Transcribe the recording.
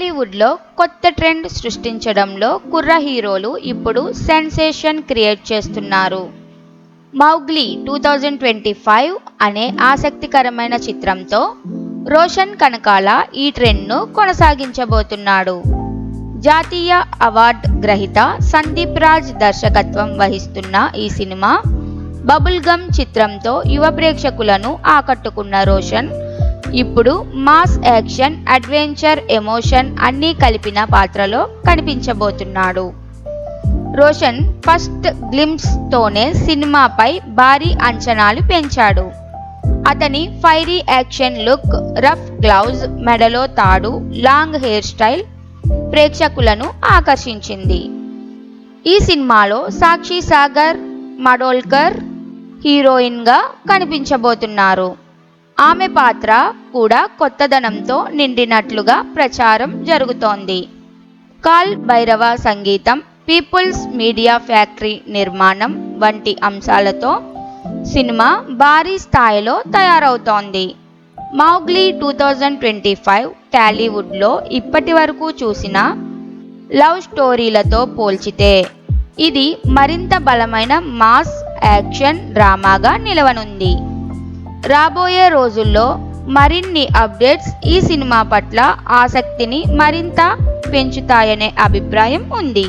టాలీవుడ్లో కొత్త ట్రెండ్ సృష్టించడంలో కుర్ర హీరోలు ఇప్పుడు సెన్సేషన్ క్రియేట్ చేస్తున్నారు. మౌగ్లీ 2025 అనే ఆసక్తికరమైన చిత్రంతో రోషన్ కనకాల ఈ ట్రెండ్ను కొనసాగించబోతున్నాడు. జాతీయ అవార్డు గ్రహీత సందీప్ రాజ్ దర్శకత్వం వహిస్తున్న ఈ సినిమా బబుల్ గమ్ చిత్రంతో యువ ప్రేక్షకులను ఆకట్టుకున్న రోషన్ ఇప్పుడు మాస్ యాక్షన్, అడ్వెంచర్, ఎమోషన్ అన్నీ కలిపిన పాత్రలో కనిపించబోతున్నాడు. రోషన్ ఫస్ట్ గ్లింప్స్ తోనే సినిమాపై భారీ అంచనాలు పెంచాడు. అతని fiery action look, rough gloves, మెడలో తాడు, లాంగ్ హెయిర్ స్టైల్ ప్రేక్షకులను ఆకర్షించింది. ఈ సినిమాలో సాక్షి సాగర్ మడోల్కర్ హీరోయిన్గా కనిపించబోతున్నారు. ఆమె పాత్ర కూడా కొత్తదనంతో నిండినట్లుగా ప్రచారం జరుగుతోంది. కాల్ భైరవ సంగీతం, పీపుల్స్ మీడియా ఫ్యాక్టరీ నిర్మాణం వంటి అంశాలతో సినిమా భారీ స్థాయిలో తయారవుతోంది. మౌగ్లీ 2025 టాలీవుడ్లో ఇప్పటి వరకు చూసిన లవ్ స్టోరీలతో పోల్చితే ఇది మరింత బలమైన మాస్ యాక్షన్ డ్రామాగా నిలవనుంది. రాబోయే రోజుల్లో మరిన్ని అప్డేట్స్ ఈ సినిమా పట్ల ఆసక్తిని మరింత పెంచుతాయనే అభిప్రాయం ఉంది.